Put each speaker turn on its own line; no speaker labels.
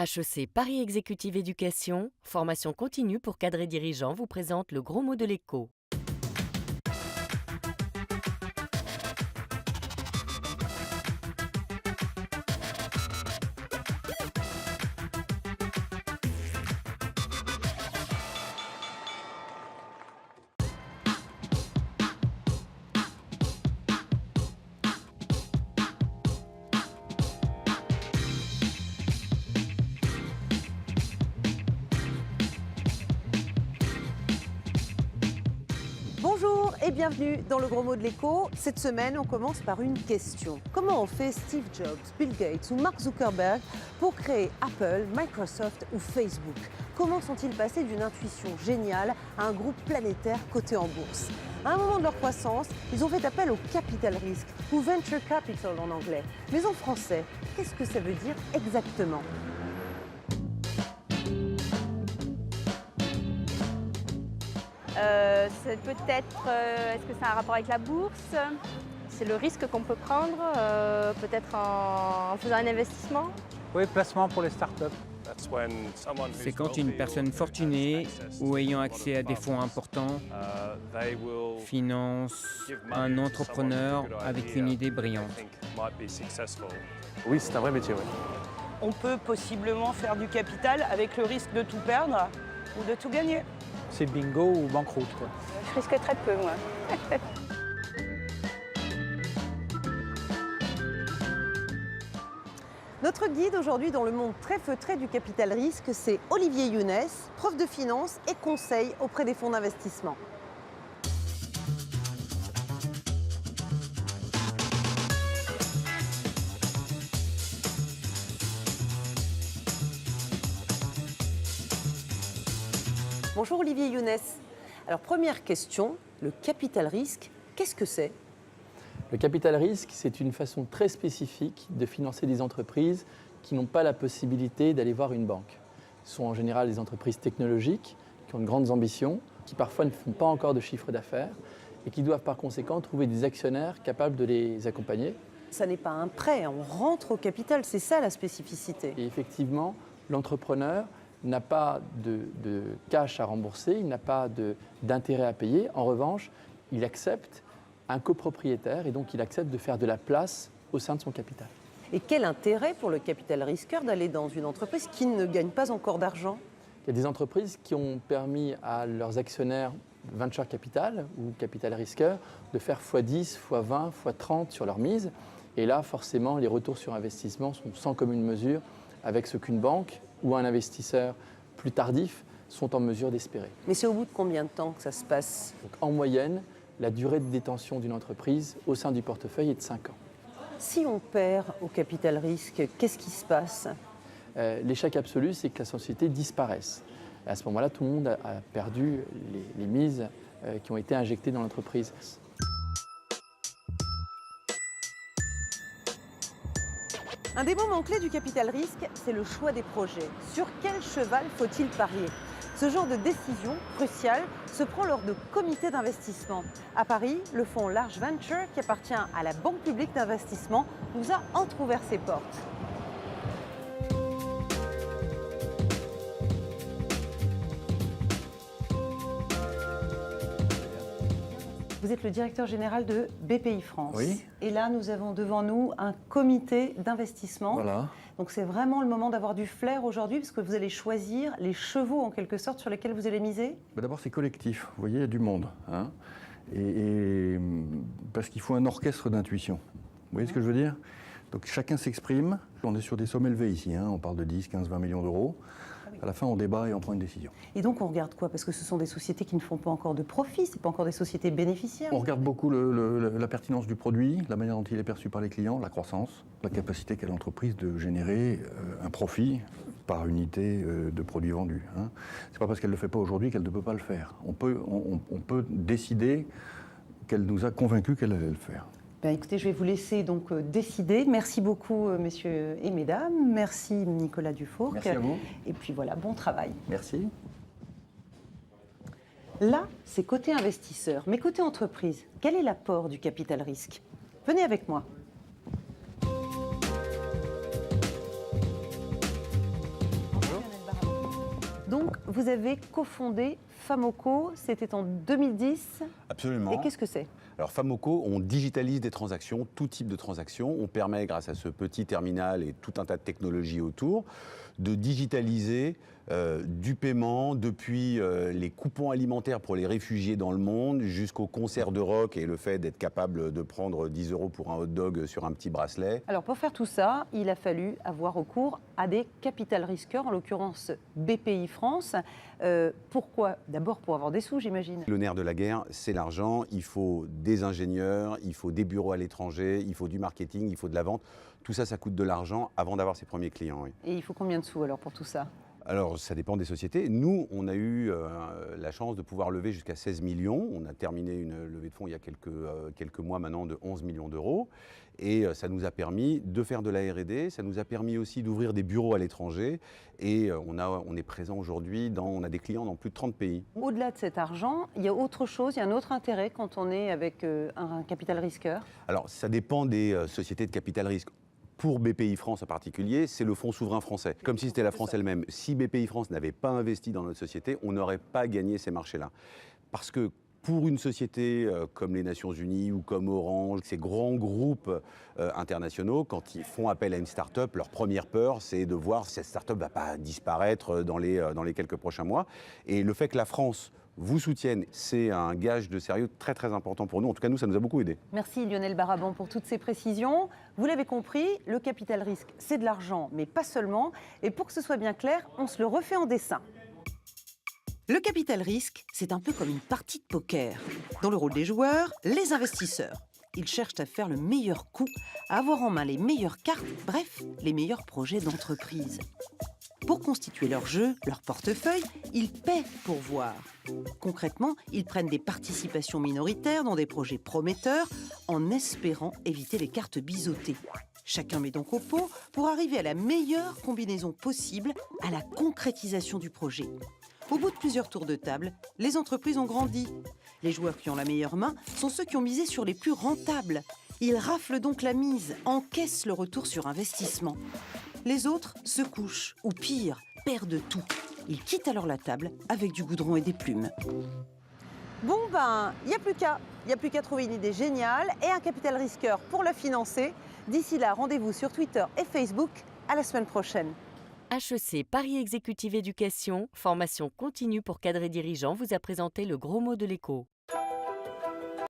HEC Paris Exécutive Éducation, formation continue pour cadres et dirigeants, vous présente le gros mot de l'écho.
Bonjour et bienvenue dans le gros mot de l'écho. Cette semaine, on commence par une question. Comment ont fait Steve Jobs, Bill Gates ou Mark Zuckerberg pour créer Apple, Microsoft ou Facebook? Comment sont-ils passés d'une intuition géniale à un groupe planétaire coté en bourse? À un moment de leur croissance, ils ont fait appel au capital risque, ou venture capital en anglais. Mais en français, qu'est-ce que ça veut dire exactement?
C'est peut-être, est-ce que ça a un rapport avec la bourse? C'est le risque qu'on peut prendre, peut-être en faisant un investissement?
Oui, placement pour les startups.
C'est quand une personne fortunée ou ayant accès à des fonds importants finance un entrepreneur avec une idée brillante.
Oui, c'est un vrai métier, oui.
On peut possiblement faire du capital avec le risque de tout perdre ou de tout gagner.
C'est bingo ou banqueroute, quoi.
Je risque très peu, moi.
Notre guide aujourd'hui dans le monde très feutré du capital risque, c'est Olivier Younes, prof de finance et conseil auprès des fonds d'investissement. Bonjour Olivier Younes. Alors première question, le capital risque, qu'est-ce que c'est?
Le capital risque, c'est une façon très spécifique de financer des entreprises qui n'ont pas la possibilité d'aller voir une banque. Ce sont en général des entreprises technologiques qui ont de grandes ambitions, qui parfois ne font pas encore de chiffre d'affaires et qui doivent par conséquent trouver des actionnaires capables de les accompagner.
Ça n'est pas un prêt, on rentre au capital, c'est ça la spécificité.
Et effectivement, l'entrepreneur n'a pas de cash à rembourser, il n'a pas d'intérêt à payer. En revanche, il accepte un copropriétaire et donc il accepte de faire de la place au sein de son capital.
Et quel intérêt pour le capital risqueur d'aller dans une entreprise qui ne gagne pas encore d'argent?
Il y a des entreprises qui ont permis à leurs actionnaires venture capital ou capital risqueur de faire x10, x20, x30 sur leur mise. Et là, forcément, les retours sur investissement sont sans commune mesure avec ce qu'une banque ou un investisseur plus tardif sont en mesure d'espérer.
Mais c'est au bout de combien de temps que ça se passe?
Donc, en moyenne, la durée de détention d'une entreprise au sein du portefeuille est de 5 ans.
Si on perd au capital risque, qu'est-ce qui se passe?
L'échec absolu, c'est que la société disparaisse. Et à ce moment-là, tout le monde a perdu les mises qui ont été injectées dans l'entreprise.
Un des moments clés du capital risque, c'est le choix des projets. Sur quel cheval faut-il parier? Ce genre de décision cruciale se prend lors de comités d'investissement. À Paris, le fonds Large Venture, qui appartient à la Banque publique d'investissement, nous a entrouvert ses portes. Vous êtes le directeur général de BPI France.
Oui.
Et là, nous avons devant nous un comité d'investissement.
Voilà.
Donc c'est vraiment le moment d'avoir du flair aujourd'hui parce que vous allez choisir les chevaux en quelque sorte sur lesquels vous allez miser.
D'abord, c'est collectif. Vous voyez, il y a du monde. Hein. Parce qu'il faut un orchestre d'intuition. Vous voyez ce que je veux dire? Donc chacun s'exprime. On est sur des sommes élevés ici. Hein. On parle de 10, 15, 20 millions d'euros. À la fin, on débat et on prend une décision.
Et donc on regarde quoi? Parce que ce sont des sociétés qui ne font pas encore de profit, ce n'est pas encore des sociétés bénéficiaires.
On regarde beaucoup la pertinence du produit, la manière dont il est perçu par les clients, la croissance, la capacité qu'a l'entreprise de générer un profit par unité de produits vendus. Hein. Ce n'est pas parce qu'elle ne le fait pas aujourd'hui qu'elle ne peut pas le faire. On peut décider qu'elle nous a convaincus qu'elle allait le faire.
Ben, écoutez, je vais vous laisser donc décider. Merci beaucoup, messieurs et mesdames. Merci, Nicolas Dufourcq.
Merci à vous.
Et puis voilà, bon travail.
Merci.
Là, c'est côté investisseur. Mais côté entreprise, quel est l'apport du capital risque? Venez avec moi. donc, vous avez cofondé Famoco, c'était en 2010.
Absolument.
Et qu'est-ce que c'est?
Alors Famoco, on digitalise des transactions, tout type de transactions. On permet, grâce à ce petit terminal et tout un tas de technologies autour, de digitaliser du paiement, depuis les coupons alimentaires pour les réfugiés dans le monde, jusqu'au concert de rock et le fait d'être capable de prendre 10 € pour un hot dog sur un petit bracelet.
Alors pour faire tout ça, il a fallu avoir recours à des capital risqueurs, en l'occurrence BPI France. Pourquoi? D'abord pour avoir des sous, j'imagine.
Le nerf de la guerre, c'est l'argent. Il faut des ingénieurs, il faut des bureaux à l'étranger, il faut du marketing, il faut de la vente. Tout ça, ça coûte de l'argent avant d'avoir ses premiers clients. Oui.
Et il faut combien de sous alors pour tout ça?
Alors, ça dépend des sociétés. Nous, on a eu la chance de pouvoir lever jusqu'à 16 millions. On a terminé une levée de fonds il y a quelques mois maintenant de 11 millions d'euros. Et ça nous a permis de faire de la R&D. Ça nous a permis aussi d'ouvrir des bureaux à l'étranger. Et on est présent aujourd'hui, on a des clients dans plus de 30 pays.
Au-delà de cet argent, il y a autre chose, il y a un autre intérêt quand on est avec un capital risqueur?
Alors, ça dépend des sociétés de capital risque. Pour BPI France en particulier, c'est le fonds souverain français, comme si c'était la France elle-même. Si BPI France n'avait pas investi dans notre société, on n'aurait pas gagné ces marchés-là. Parce que pour une société comme les Nations Unies ou comme Orange, ces grands groupes internationaux, quand ils font appel à une start-up, leur première peur, c'est de voir si cette start-up ne va pas disparaître dans les quelques prochains mois. Et le fait que la France vous soutienne, c'est un gage de sérieux très très important pour nous. En tout cas, nous, ça nous a beaucoup aidé.
Merci Lionel Baraban pour toutes ces précisions. Vous l'avez compris, le capital risque, c'est de l'argent, mais pas seulement. Et pour que ce soit bien clair, on se le refait en dessin.
Le capital risque, c'est un peu comme une partie de poker. Dans le rôle des joueurs, les investisseurs. Ils cherchent à faire le meilleur coup, à avoir en main les meilleures cartes, bref, les meilleurs projets d'entreprise. Pour constituer leur jeu, leur portefeuille, ils paient pour voir. Concrètement, ils prennent des participations minoritaires dans des projets prometteurs en espérant éviter les cartes biseautées. Chacun met donc au pot pour arriver à la meilleure combinaison possible à la concrétisation du projet. Au bout de plusieurs tours de table, les entreprises ont grandi. Les joueurs qui ont la meilleure main sont ceux qui ont misé sur les plus rentables. Ils raflent donc la mise, encaissent le retour sur investissement. Les autres se couchent, ou pire, perdent tout. Ils quittent alors la table avec du goudron et des plumes.
Bon ben, il n'y a plus qu'à trouver une idée géniale et un capital risqueur pour la financer. D'ici là, rendez-vous sur Twitter et Facebook. À la semaine prochaine.
HEC Paris Exécutive Éducation, formation continue pour cadres et dirigeants, vous a présenté le gros mot de l'écho.